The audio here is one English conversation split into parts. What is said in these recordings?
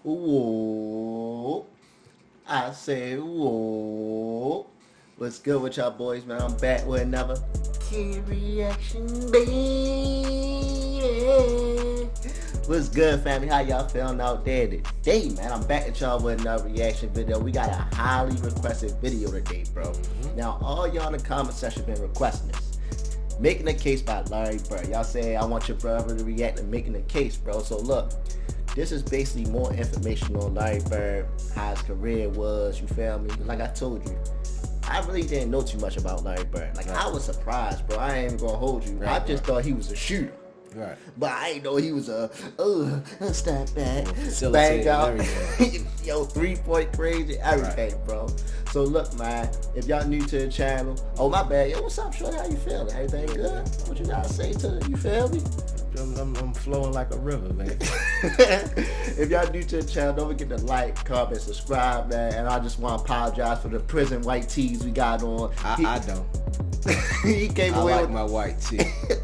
Whoa. I say whoa. What's good with y'all boys, man? I'm back with another Kidd Reaction, baby. What's good, family? How y'all feeling out there today, man? I'm back at y'all with another reaction video. We got a highly requested video today, bro. Now, all y'all in the comment section been requesting this. Making a Case by Larry Bird. Y'all say, I want your brother to react to Making a Case, bro. So look, this is basically more information on Larry Bird, how his career was, you feel me? Like I told you, I really didn't know too much about Larry Bird. Like, I was surprised, bro. I ain't even gonna hold you. I just thought he was a shooter. Right. But I ain't know he was a step back, bang Facilitating out, everything. yo, 3-point crazy, everything, bro. So look, man, if y'all new to the channel, oh my bad, yo, what's up, shorty? How you feeling? Everything good? What you gotta say to it? You feel me? I'm flowing like a river, man. If y'all new to the channel, don't forget to like, comment, subscribe, man. And I just want to apologize for the prison white tees we got on. I don't. He came away like with my white tee.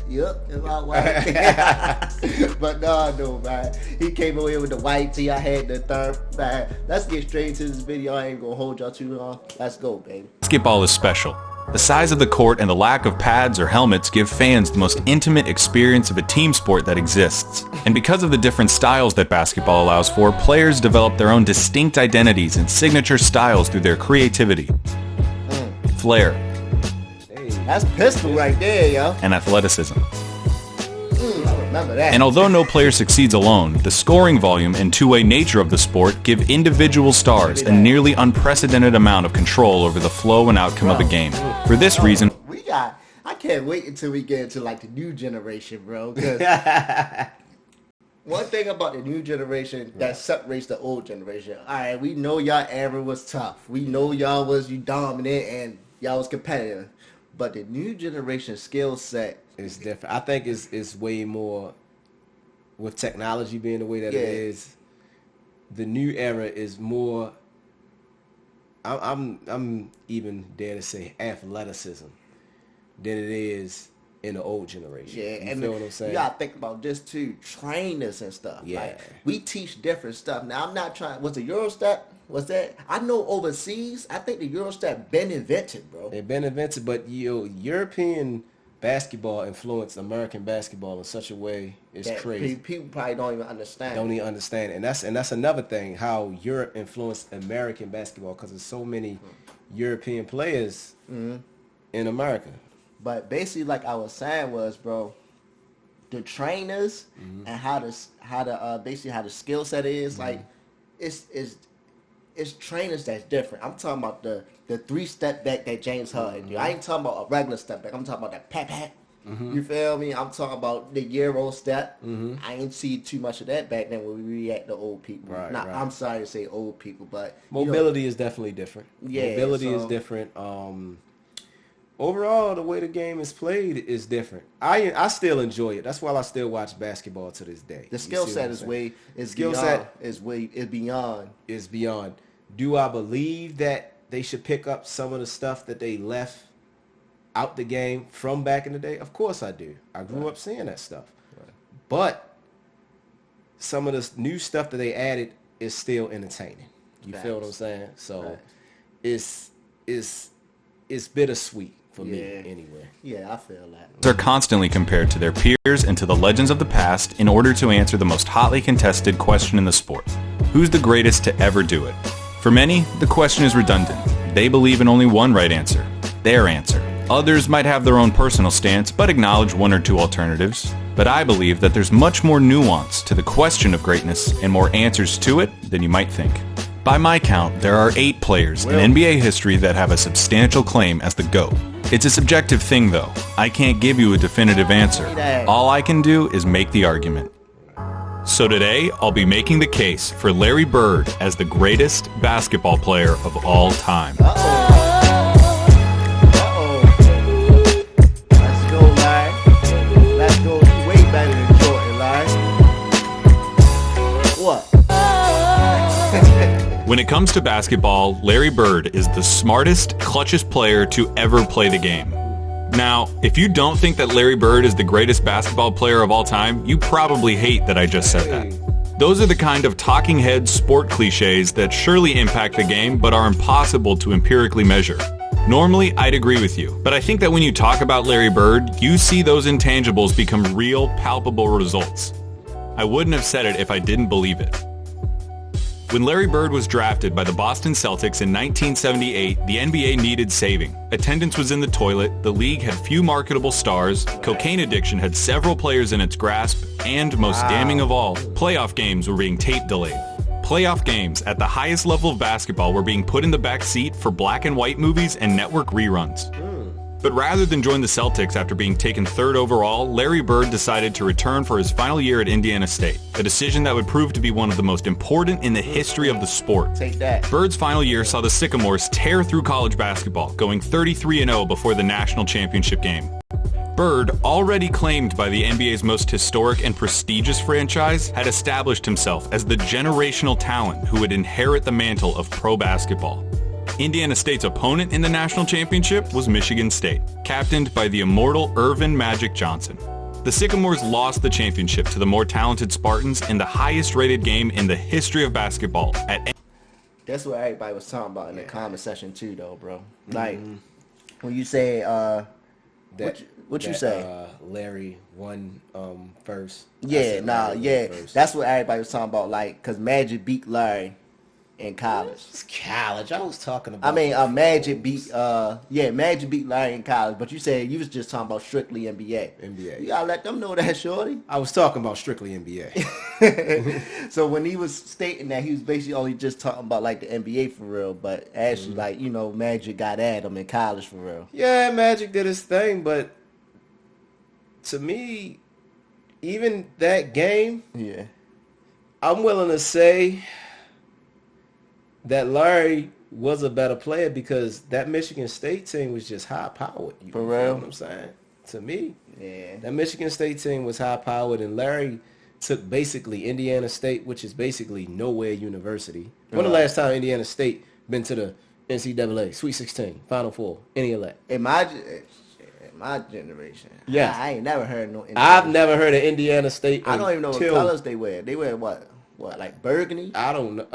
Yep, it's my white tee. But no, man. He came away with the white tee. I had the third, man. Let's get straight into this video. I ain't gonna hold y'all too long. Let's go, baby. Basketball is special. The size of the court and the lack of pads or helmets give fans the most intimate experience of a team sport that exists. And because of the different styles that basketball allows for, players develop their own distinct identities and signature styles through their creativity, flair, That's pistol right there, yo. and athleticism. I remember that. And although no player succeeds alone, the scoring volume and two-way nature of the sport give individual stars a nearly unprecedented amount of control over the flow and outcome of a game. For this reason, I can't wait until we get into like the new generation, bro. 'Cause one thing about the new generation that separates the old generation. All right, we know y'all era was tough. We know y'all was dominant and y'all was competitive. But the new generation skill set It's different. I think it's way more, with technology being the way that it is. The new era is more. I'm even dare to say athleticism than it is in the old generation. Yeah, you and feel what I'm saying? you gotta think about this too. Trainers and stuff. Yeah. Like, we teach different stuff. Now I'm not trying. Was the Eurostep? Was that? I know overseas. I think the Eurostep been invented, bro. They've been invented, but European basketball influenced American basketball in such a way it's That crazy. People probably don't even understand. Don't even understand, and that's another thing, how Europe influenced American basketball, because there's so many European players in America. But basically, like I was saying, was, bro, the trainers and how the skill set is, like it's trainers that's different. I'm talking about the 3-step back that James Harden do. I ain't talking about a regular step back. I'm talking about that pat. You feel me? I'm talking about the Euro step. I ain't see too much of that back then when we react to old people. Right. I'm sorry to say old people, but Mobility is definitely different. Yeah, Mobility is so- different. Overall, the way the game is played is different. I still enjoy it. That's why I still watch basketball to this day. the skill set is beyond. Is beyond. Do I believe that they should pick up some of the stuff that they left out the game from back in the day? Of course I do. I grew up seeing that stuff. But some of the new stuff that they added is still entertaining. You feel what I'm saying? So it's bittersweet for me anyway. Yeah, I feel that. are constantly compared to their peers and to the legends of the past in order to answer the most hotly contested question in the sport. Who's the greatest to ever do it? For many, the question is redundant. They believe in only one right answer, their answer. Others might have their own personal stance, but acknowledge one or two alternatives. But I believe that there's much more nuance to the question of greatness and more answers to it than you might think. By my count, there are 8 players in NBA history that have a substantial claim as the GOAT. It's a subjective thing, though. I can't give you a definitive answer. All I can do is make the argument. So today, I'll be making the case for Larry Bird as the greatest basketball player of all time. Let's go, Larry. Let's go. He's way better than Jordan, Larry. What? When it comes to basketball, Larry Bird is the smartest, clutchest player to ever play the game. Now, if you don't think that Larry Bird is the greatest basketball player of all time, you probably hate that I just said that. Those are the kind of talking head sport cliches that surely impact the game but are impossible to empirically measure. Normally, I'd agree with you, but I think that when you talk about Larry Bird, you see those intangibles become real, palpable results. I wouldn't have said it if I didn't believe it. When Larry Bird was drafted by the Boston Celtics in 1978, the NBA needed saving. Attendance was in the toilet, the league had few marketable stars, cocaine addiction had several players in its grasp, and most damning of all, playoff games were being tape delayed. Playoff games at the highest level of basketball were being put in the back seat for black and white movies and network reruns. But rather than join the Celtics after being taken third overall, Larry Bird decided to return for his final year at Indiana State, a decision that would prove to be one of the most important in the history of the sport. Take that. Bird's final year saw the Sycamores tear through college basketball, going 33-0 before the national championship game. Bird, already claimed by the NBA's most historic and prestigious franchise, had established himself as the generational talent who would inherit the mantle of pro basketball. Indiana State's opponent in the national championship was Michigan State, captained by the immortal Irvin Magic Johnson. The Sycamores lost the championship to the more talented Spartans in the highest-rated game in the history of basketball. That's what everybody was talking about in the comment section too, though, bro. Like when you say what you say? Larry won first. Yeah, first. That's what everybody was talking about. Like, cause Magic beat Larry in college. It's college. I was talking about. I mean, Magic beat Magic beat Larry in college. But you said you was just talking about strictly NBA. NBA. You gotta let them know that, shorty. I was talking about strictly NBA. So when he was stating that, he was basically only just talking about like the NBA for real. But actually, like, you know, Magic got at him in college for real. Yeah, Magic did his thing, but to me, even that game, I'm willing to say that Larry was a better player because that Michigan State team was just high-powered. For real? You know what I'm saying? To me, that Michigan State team was high-powered, and Larry took basically Indiana State, which is basically nowhere university. When the last time Indiana State been to the NCAA, Sweet 16, Final Four, any of that? In my generation. Yeah. I ain't never heard no Indiana I've never heard of Indiana State. I don't even know what colors they wear. They wear what? What, like burgundy? I don't know.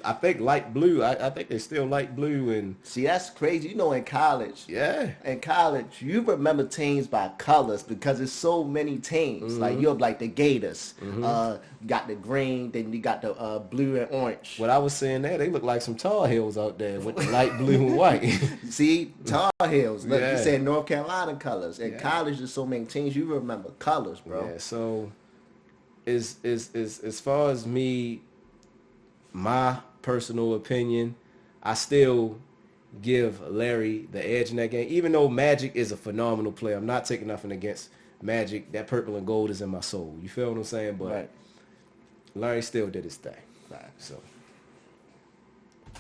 I think light blue. I think they're still light blue. And see, that's crazy. You know, in college. Yeah. In college, you remember teams by colors because there's so many teams. Like, you have like the Gators. You got the green, then you got the blue and orange. What I was saying there, they look like some Tar Heels out there with the light blue and white. See, Tar Heels. Look, you said North Carolina colors. In college, there's so many teams. You remember colors, bro. Yeah, so is as far as me, my personal opinion, I still give Larry the edge in that game. Even though Magic is a phenomenal player, I'm not taking nothing against Magic. That purple and gold is in my soul. You feel what I'm saying? But Larry still did his thing. So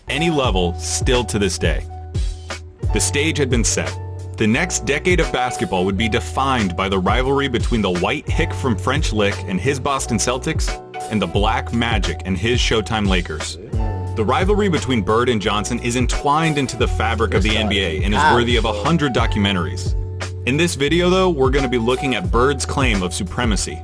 any level, still to this day. The stage had been set. The next decade of basketball would be defined by the rivalry between the white hick from French Lick and his Boston Celtics and the black Magic and his Showtime Lakers. The rivalry between Bird and Johnson is entwined into the fabric of the NBA and is worthy of 100 documentaries. In this video, though, we're going to be looking at Bird's claim of supremacy.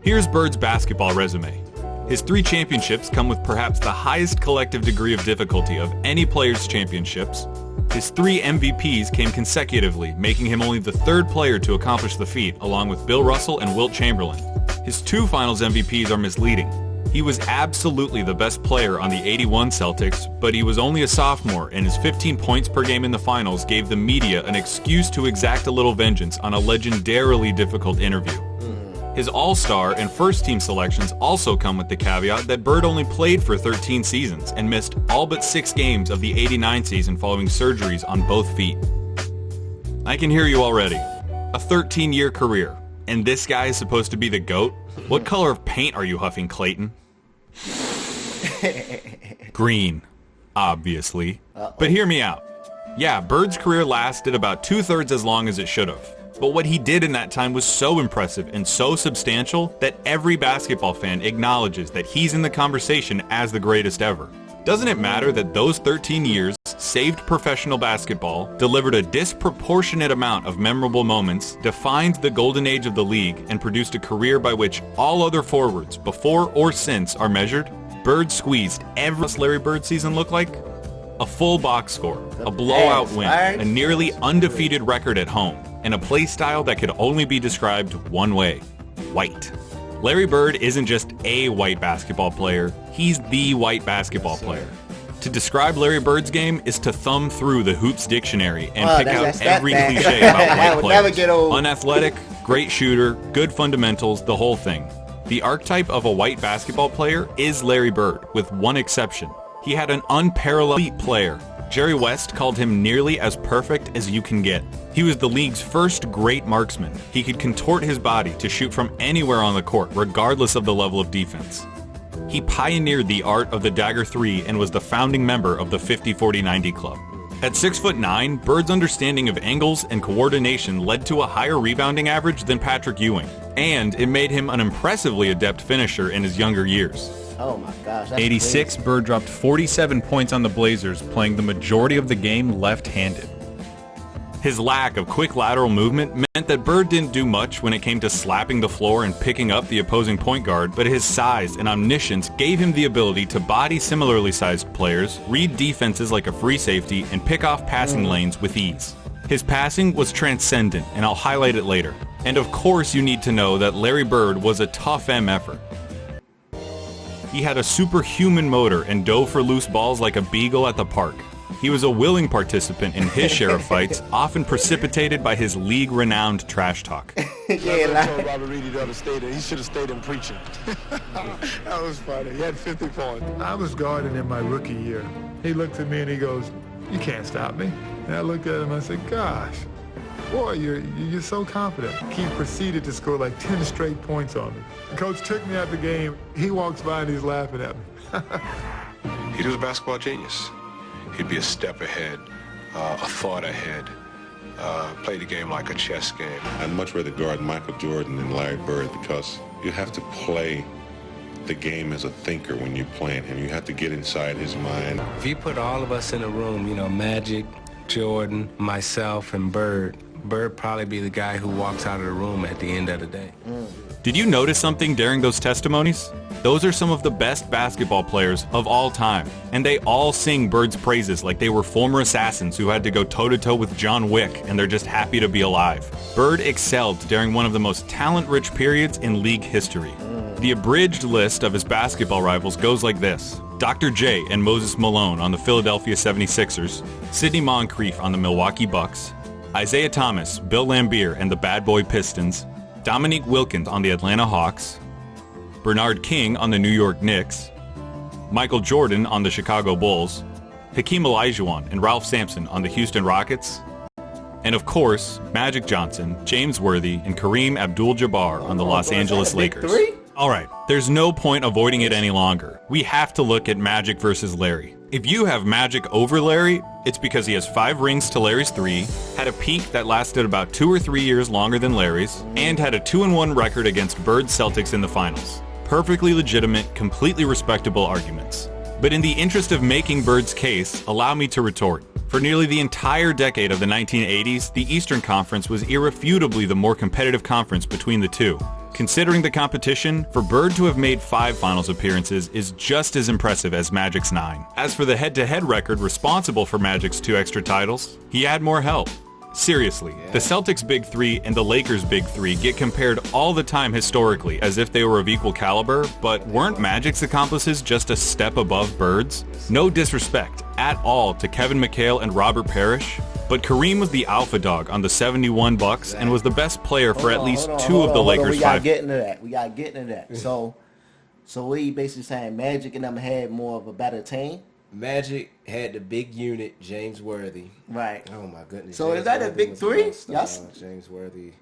Here's Bird's basketball resume. His 3 championships come with perhaps the highest collective degree of difficulty of any player's championships. His 3 MVPs came consecutively, making him only the 3rd player to accomplish the feat, along with Bill Russell and Wilt Chamberlain. His 2 finals MVPs are misleading. He was absolutely the best player on the '81 Celtics, but he was only a sophomore, and his 15 points per game in the finals gave the media an excuse to exact a little vengeance on a legendarily difficult interview. His All-Star and first-team selections also come with the caveat that Bird only played for 13 seasons and missed all but 6 games of the '89 season following surgeries on both feet. I can hear you already. A 13-year career, and this guy is supposed to be the GOAT? What color of paint are you huffing, Clayton? Green, obviously. But hear me out. Yeah, Bird's career lasted about 2/3 as long as it should have. But what he did in that time was so impressive and so substantial that every basketball fan acknowledges that he's in the conversation as the greatest ever. Doesn't it matter that those 13 years, saved professional basketball, delivered a disproportionate amount of memorable moments, defined the golden age of the league, and produced a career by which all other forwards, before or since, are measured, Bird squeezed every Larry Bird season look like? A full box score, a blowout win, a nearly undefeated record at home, and a play style that could only be described one way: white. Larry Bird isn't just a white basketball player, he's the white basketball player. To describe Larry Bird's game is to thumb through the Hoops dictionary and pick out every cliche about white players. Unathletic, great shooter, good fundamentals, the whole thing. The archetype of a white basketball player is Larry Bird, with one exception. He had an unparalleled player. Jerry West called him nearly as perfect as you can get. He was the league's first great marksman. He could contort his body to shoot from anywhere on the court, regardless of the level of defense. He pioneered the art of the dagger 3 and was the founding member of the 50-40-90 club. At 6'9", Bird's understanding of angles and coordination led to a higher rebounding average than Patrick Ewing, and it made him an impressively adept finisher in his younger years. Oh my gosh. That's 86, crazy. Bird dropped 47 points on the Blazers, playing the majority of the game left-handed. His lack of quick lateral movement meant that Bird didn't do much when it came to slapping the floor and picking up the opposing point guard, but his size and omniscience gave him the ability to body similarly sized players, read defenses like a free safety, and pick off passing lanes with ease. His passing was transcendent, and I'll highlight it later. And of course you need to know that Larry Bird was a tough effort. He had a superhuman motor and dove for loose balls like a beagle at the park. He was a willing participant in his share of fights, often precipitated by his league-renowned trash talk. I told Robert Reedy the other state that he should have stayed in preaching. That was funny. He had 50 points. I was guarding in my rookie year. He looked at me and he goes, "You can't stop me." And I looked at him and I said, "Gosh, boy, you're so confident." He proceeded to score like 10 straight points on me. The coach took me out the game. He walks by and he's laughing at me. He was a basketball genius. He'd be a step ahead, a thought ahead, play the game like a chess game. I'd much rather guard Michael Jordan than Larry Bird because you have to play the game as a thinker when you're playing him. You have to get inside his mind. If you put all of us in a room, Magic, Jordan, myself, and Bird probably be the guy who walks out of the room at the end of the day. Did you notice something during those testimonies? Those are some of the best basketball players of all time, and they all sing Bird's praises like they were former assassins who had to go toe-to-toe with John Wick and they're just happy to be alive. Bird excelled during one of the most talent-rich periods in league history. The abridged list of his basketball rivals goes like this: Dr. J and Moses Malone on the Philadelphia 76ers, Sidney Moncrief on the Milwaukee Bucks, Isaiah Thomas, Bill Laimbeer and the Bad Boy Pistons, Dominique Wilkins on the Atlanta Hawks, Bernard King on the New York Knicks, Michael Jordan on the Chicago Bulls, Hakeem Olajuwon and Ralph Sampson on the Houston Rockets, and of course, Magic Johnson, James Worthy, and Kareem Abdul-Jabbar on the Los Angeles Lakers. All right, there's no point avoiding it any longer. We have to look at Magic versus Larry. If you have Magic over Larry, it's because he has 5 rings to Larry's 3, had a peak that lasted about 2 or 3 years longer than Larry's, and had a 2-1 record against Bird's Celtics in the finals. Perfectly legitimate, completely respectable arguments. But in the interest of making Bird's case, allow me to retort. For nearly the entire decade of the 1980s, the Eastern Conference was irrefutably the more competitive conference between the two. Considering the competition, for Bird to have made 5 finals appearances is just as impressive as Magic's 9. As for the head-to-head record responsible for Magic's 2 extra titles, he had more help. Seriously, the Celtics' Big 3 and the Lakers' Big 3 get compared all the time historically as if they were of equal caliber, but weren't Magic's accomplices just a step above Bird's? No disrespect at all to Kevin McHale and Robert Parrish, but Kareem was the alpha dog on the 71 Bucks and was the best player for at least 2 of the Lakers' 5. We gotta get into that. So what you basically saying, Magic and them had more of a better team? Magic had the big unit, James Worthy. Right. Oh my goodness. So James is that a Worthy big was 3? Yes. James Worthy.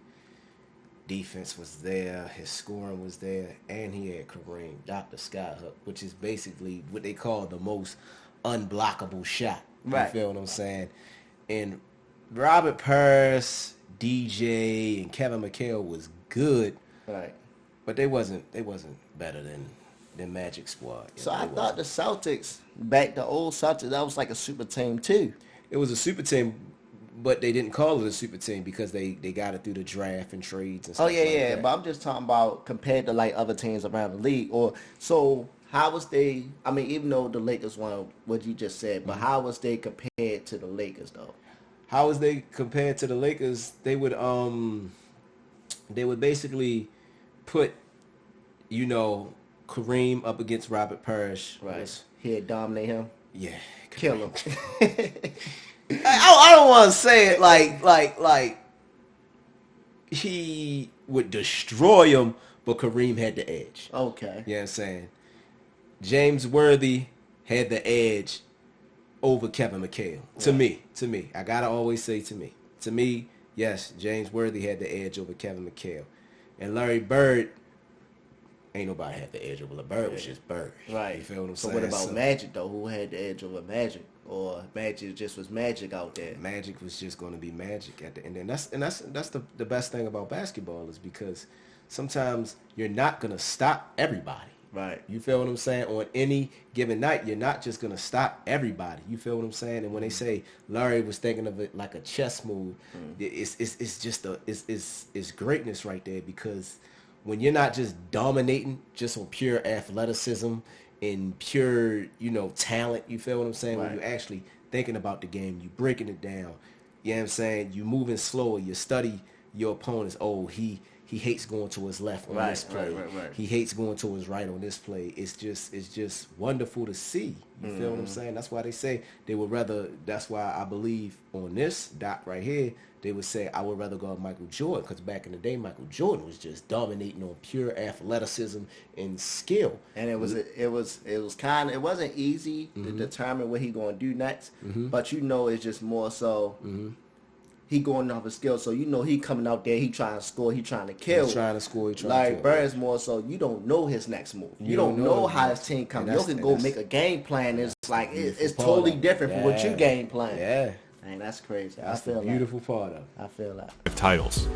Defense was there, his scoring was there, and he had Kareem, Dr. Skyhook, which is basically what they call the most unblockable shot. Right. You feel what I'm saying? And Robert Parrish, DJ, and Kevin McHale was good, Right. but they wasn't better than than Magic squad. So I thought the Celtics, the old Celtics, that was like a super team too. It was a super team, but they didn't call it a super team because they got it through the draft and trades and stuff that. But I'm just talking about compared to like other teams around the league. So how was they, I mean, even though the Lakers won what you just said, but how was they compared to the Lakers though? How was they compared to the Lakers? They would basically put, Kareem up against Robert Parrish. Right. He'd dominate him. Yeah. Kill him. I don't want to say it like he would destroy him, but Kareem had the edge. Okay. You know what I'm saying? James Worthy had the edge over Kevin McHale. Right. To me. I got to always say to me. To me, yes, James Worthy had the edge over Kevin McHale. And Larry Bird, ain't nobody had the edge over. Bird was just Bird. Right. You feel what I'm so saying? What about Magic, though? Who had the edge over Magic? Or Magic just was Magic out there? Magic was just going to be Magic at the end. And that's the best thing about basketball is because sometimes you're not going to stop everybody. Right. You feel what I'm saying? On any given night, you're not just going to stop everybody. You feel what I'm saying? And when they say Larry was thinking of it like a chess move, it's just it's greatness right there, because when you're not just dominating just on pure athleticism and pure, talent, you feel what I'm saying? Right. When you're actually thinking about the game, you breaking it down. You know what I'm saying? You moving slower, you study your opponents. Oh, he hates going to his left on this play. Right. He hates going to his right on this play. It's just wonderful to see. You feel what I'm saying? That's why they say they would rather. That's why I believe on this doc right here, they would say I would rather go with Michael Jordan, because back in the day, Michael Jordan was just dominating on pure athleticism and skill. And it wasn't easy to determine what he going to do next, but it's just more so. He going off his skill, so he coming out there, he trying to score, he trying to kill. He's trying to score, he trying Larry to kill. Bird's more so you don't know his next move. You don't know how his team comes. You can go make a game plan. It's like it's totally different from what you game plan. Yeah. Man, that's crazy. That's the beautiful part of it. I feel that. Titles.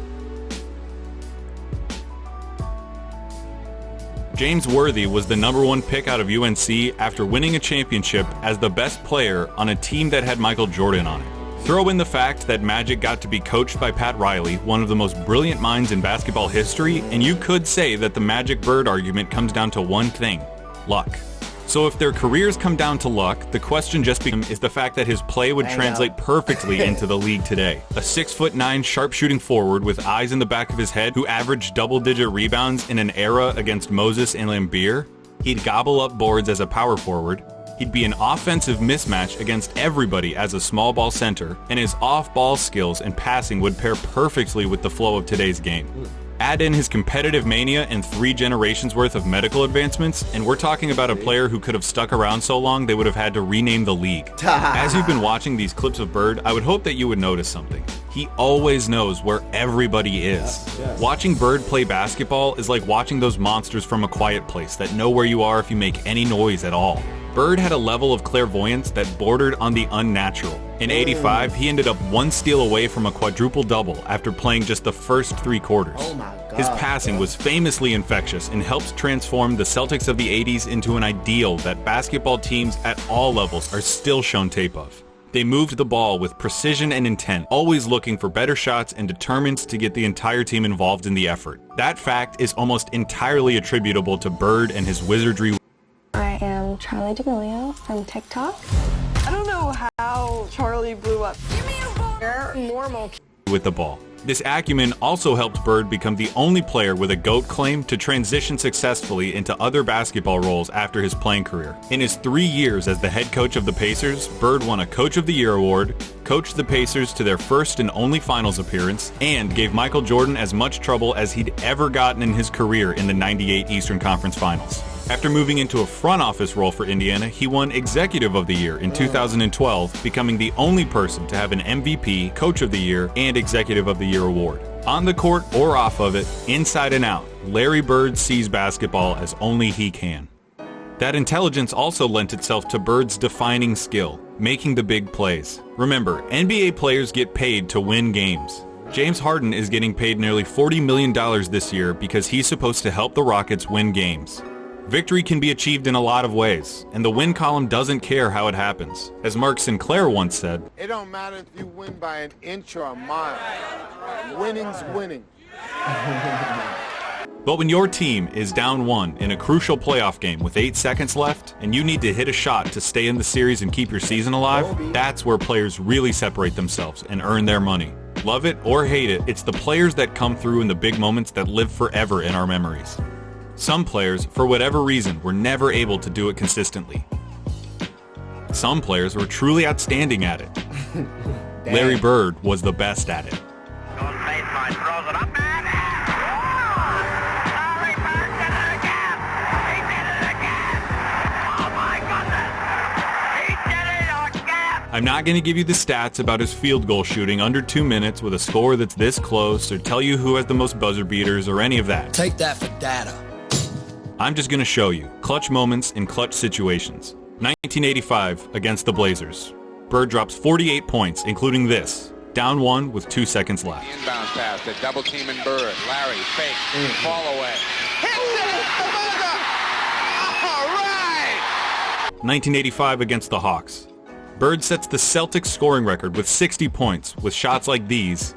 James Worthy was the #1 pick out of UNC after winning a championship as the best player on a team that had Michael Jordan on it. Throw in the fact that Magic got to be coached by Pat Riley, one of the most brilliant minds in basketball history, and you could say that the Magic-Bird argument comes down to one thing: luck. So if their careers come down to luck, the question just becomes is the fact that his play would translate perfectly into the league today. A 6'9" sharpshooting forward with eyes in the back of his head who averaged double-digit rebounds in an era against Moses and Lambeer. He'd gobble up boards as a power forward. He'd be an offensive mismatch against everybody as a small ball center, and his off-ball skills and passing would pair perfectly with the flow of today's game. Add in his competitive mania and 3 generations worth of medical advancements, and we're talking about a player who could have stuck around so long they would have had to rename the league. As you've been watching these clips of Bird, I would hope that you would notice something. He always knows where everybody is. Yes. Watching Bird play basketball is like watching those monsters from A Quiet Place that know where you are if you make any noise at all. Bird had a level of clairvoyance that bordered on the unnatural. In '85, he ended up 1 steal away from a quadruple-double after playing just the first 3 quarters. Oh my God. His passing was famously infectious and helped transform the Celtics of the '80s into an ideal that basketball teams at all levels are still shown tape of. They moved the ball with precision and intent, always looking for better shots and determined to get the entire team involved in the effort. That fact is almost entirely attributable to Bird and his wizardry. I am Charlie D'Amelio from TikTok. I don't know how Charlie blew up. Give me a ball. You're normal. With the ball. This acumen also helped Bird become the only player with a GOAT claim to transition successfully into other basketball roles after his playing career. In his 3 years as the head coach of the Pacers, Bird won a Coach of the Year award, coached the Pacers to their first and only finals appearance, and gave Michael Jordan as much trouble as he'd ever gotten in his career in the '98 Eastern Conference Finals. After moving into a front office role for Indiana, he won Executive of the Year in 2012, becoming the only person to have an MVP, Coach of the Year, and Executive of the Year award. On the court or off of it, inside and out, Larry Bird sees basketball as only he can. That intelligence also lent itself to Bird's defining skill, making the big plays. Remember, NBA players get paid to win games. James Harden is getting paid nearly $40 million this year because he's supposed to help the Rockets win games. Victory can be achieved in a lot of ways, and the win column doesn't care how it happens. As Mark Sinclair once said, "It don't matter if you win by an inch or a mile. Winning's winning." But when your team is down 1 in a crucial playoff game with 8 seconds left, and you need to hit a shot to stay in the series and keep your season alive, that's where players really separate themselves and earn their money. Love it or hate it, it's the players that come through in the big moments that live forever in our memories. Some players, for whatever reason, were never able to do it consistently. Some players were truly outstanding at it. Larry Bird was the best at it. I'm not going to give you the stats about his field goal shooting under 2 minutes with a score that's this close, or tell you who has the most buzzer beaters, or any of that. Take that for data. I'm just going to show you clutch moments in clutch situations. 1985 against the Blazers. Bird drops 48 points, including this. Down 1 with 2 seconds left. Inbound pass, the double team and Bird. Larry, fake, fall away. Hits it at the buzzer! All right! 1985 against the Hawks. Bird sets the Celtics scoring record with 60 points with shots like these.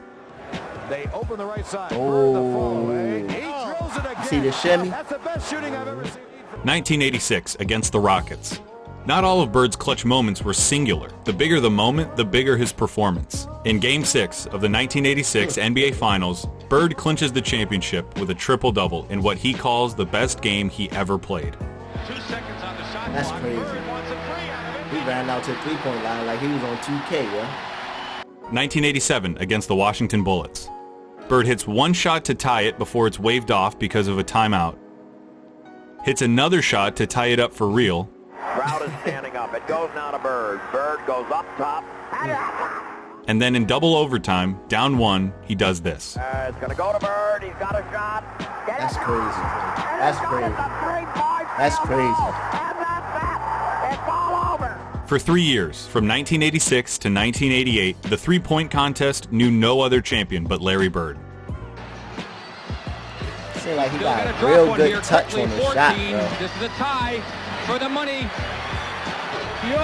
They open the right side. Bird, the fall away. He drills it again. See the shimmy? That's the best shooting I've ever seen. 1986 against the Rockets. Not all of Bird's clutch moments were singular. The bigger the moment, the bigger his performance. In Game 6 of the 1986 NBA Finals, Bird clinches the championship with a triple-double in what he calls the best game he ever played. 2 seconds on the shot. That's crazy. He ran out to the three-point line like he was on 2K, yeah? 1987 against the Washington Bullets. Bird hits one shot to tie it before it's waved off because of a timeout. Hits another shot to tie it up for real. Crowd is standing up. It goes now to Bird. Bird goes up top. And then in double overtime, down 1, he does this. It's going to go to Bird. He's got a shot. That's crazy. That's crazy. That's crazy. It's all over. For 3 years, from 1986 to 1988, the three-point contest knew no other champion but Larry Bird. Seems like he got a real good touch on the shot, bro. This is a tie for the money. Yo!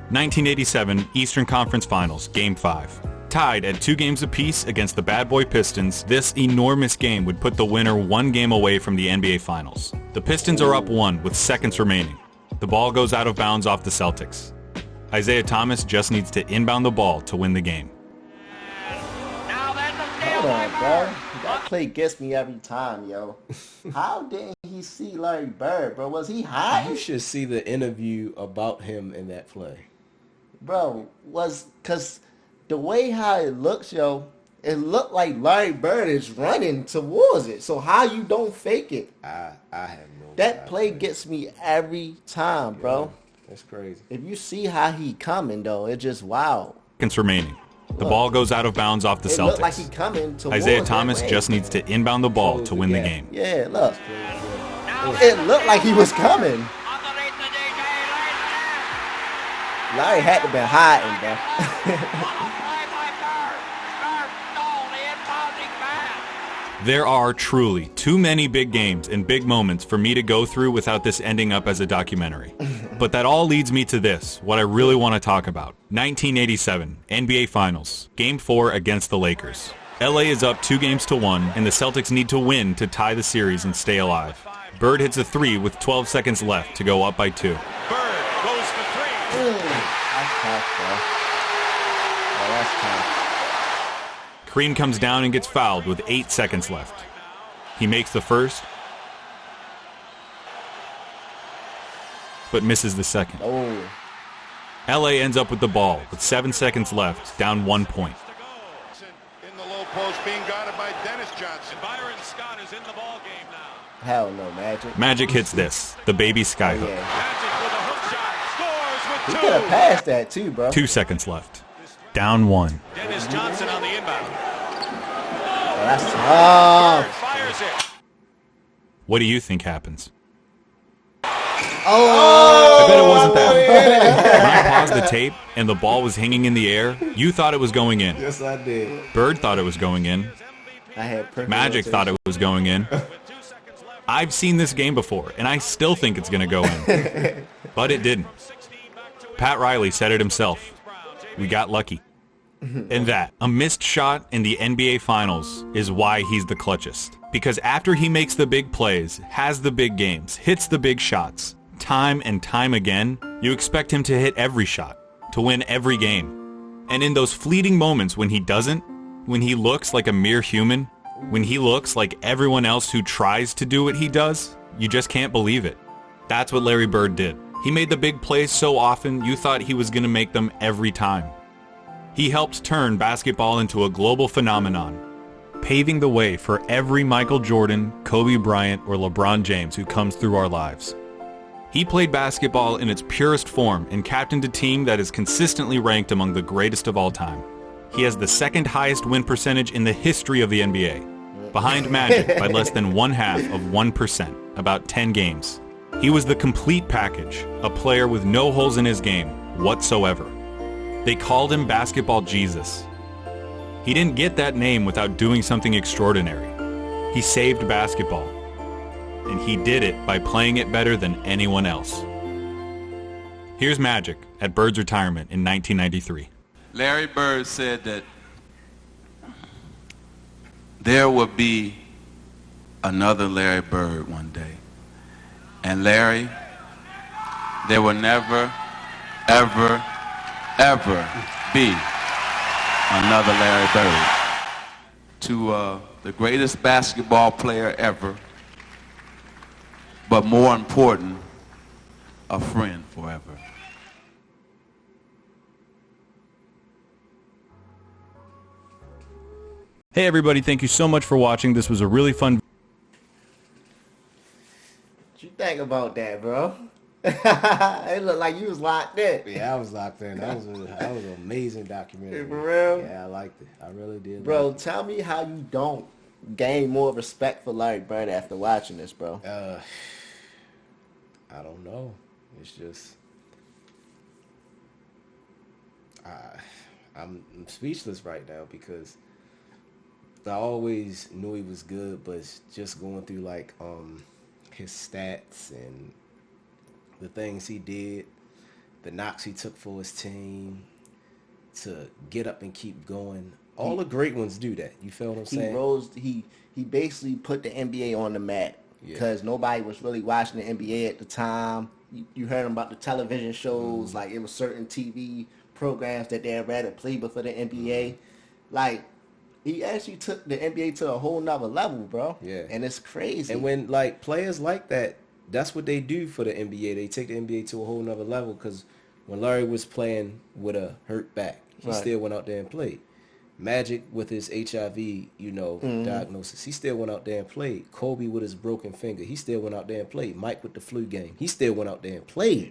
1987 Eastern Conference Finals, Game 5. Tied at 2 games apiece against the Bad Boy Pistons, this enormous game would put the winner 1 game away from the NBA Finals. The Pistons are up 1 with seconds remaining. The ball goes out of bounds off the Celtics. Isaiah Thomas just needs to inbound the ball to win the game. Hold on, bro. That play gets me every time, yo. How didn't he see Larry Bird, bro? Was he high? You should see the interview about him in that play. Bro, because the way how it looks, yo, it looked like Larry Bird is running towards it. So how you don't fake it? I have no. That play gets me every time, bro. Yeah, that's crazy. If you see how he coming, though, it's just wow. Seconds remaining. The ball goes out of bounds off the It Celtics. looked like he coming towards Isaiah that Thomas way. just needs to inbound the ball to win the game. Yeah, look. It looked like he was coming. Larry had to be hiding, bro. There are truly too many big games and big moments for me to go through without this ending up as a documentary. But that all leads me to this, what I really want to talk about. 1987, NBA Finals, Game 4 against the Lakers. LA is up 2-1, and the Celtics need to win to tie the series and stay alive. Bird hits a 3 with 12 seconds left to go up by 2. Bird goes for 3. That's tough, bro. Oh, that's tough. Kareem comes down and gets fouled with 8 seconds left. He makes the first, but misses the second. Oh. LA ends up with the ball with 7 seconds left, down 1 point. In the low post, being guarded by Dennis Johnson. Byron Scott is in the ball game now. Hell no, Magic. Magic hits this, the baby skyhook. Yeah. Magic with a hook shot, scores He with could have 2. passed that too, bro. 2 seconds left, down 1. Dennis Johnson on the inbound. Oh, that's tough. Fires it. What do you think happens? Oh! I bet it wasn't that. When I paused the tape and the ball was hanging in the air, you thought it was going in. Yes, I did. Bird thought it was going in. I had perfect Magic thought it was going in. I've seen this game before, and I still think it's going to go in. But it didn't. Pat Riley said it himself. We got lucky. And that, a missed shot in the NBA Finals is why he's the clutchest. Because after he makes the big plays, has the big games, hits the big shots, time and time again, you expect him to hit every shot, to win every game. And in those fleeting moments when he doesn't, when he looks like a mere human, when he looks like everyone else who tries to do what he does, you just can't believe it. That's what Larry Bird did. He made the big plays so often you thought he was going to make them every time. He helped turn basketball into a global phenomenon, paving the way for every Michael Jordan, Kobe Bryant, or LeBron James who comes through our lives. He played basketball in its purest form and captained a team that is consistently ranked among the greatest of all time. He has the second highest win percentage in the history of the NBA, behind Magic by less than 0.5%, about 10 games. He was the complete package, a player with no holes in his game whatsoever. They called him Basketball Jesus. He didn't get that name without doing something extraordinary. He saved basketball, and he did it by playing it better than anyone else. Here's Magic at Bird's retirement in 1993. Larry Bird said that there would be another Larry Bird one day. And Larry, there will never, ever, ever be another Larry Bird. To the greatest basketball player ever, but more important, a friend forever. Hey everybody, thank you so much for watching. This was a really fun. What you think about that, bro? It looked like you was locked in. Yeah, I was locked in. That was an amazing documentary. For real? Yeah, I liked it. I really did. Bro, tell me how you don't gain more respect for Larry Bird after watching this, bro. I don't know. It's just I'm speechless right now because I always knew he was good, but it's just going through like his stats and the things he did, the knocks he took for his team to get up and keep going. All the great ones do that. You feel what I'm saying? He basically put the NBA on the map because nobody was really watching the NBA at the time. You heard about the television shows, like it was certain TV programs that they had rather play before the NBA. Like, he actually took the NBA to a whole nother level, bro. Yeah. And it's crazy. And when, like, players like that, that's what they do for the NBA. They take the NBA to a whole nother level because when Larry was playing with a hurt back, he still went out there and played. Magic with his HIV, diagnosis, he still went out there and played. Kobe with his broken finger, he still went out there and played. Mike with the flu game, he still went out there and played. He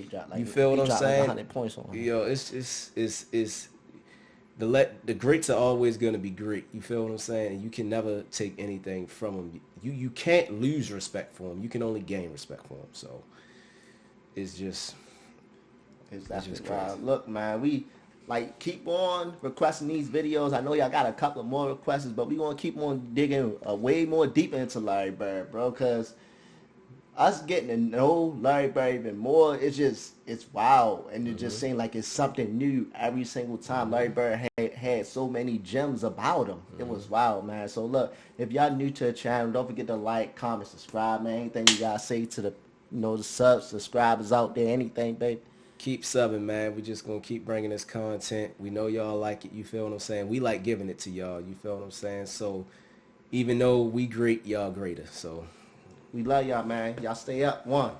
dropped like you feel what I'm saying? Like 100 points on him. Yo, it's the greats are always gonna be great. You feel what I'm saying? And you can never take anything from them. You can't lose respect for them. You can only gain respect for them. So it's just crazy. Look, man, we keep on requesting these videos. I know y'all got a couple more requests, but we gonna keep on digging way more deeper into Larry Bird, bro, because us getting to know Larry Bird even more, it's wild, and it just seems like it's something new every single time. Larry Bird had so many gems about him. It was wild, man. So look, if y'all new to the channel, don't forget to like, comment, subscribe, man. Anything you gotta say to the the subscribers out there, anything, baby. Keep subbing, man. We just gonna keep bringing this content. We know y'all like it. You feel what I'm saying? We like giving it to y'all. You feel what I'm saying? So even though we great, y'all greater. So we love y'all, man. Y'all stay up. One.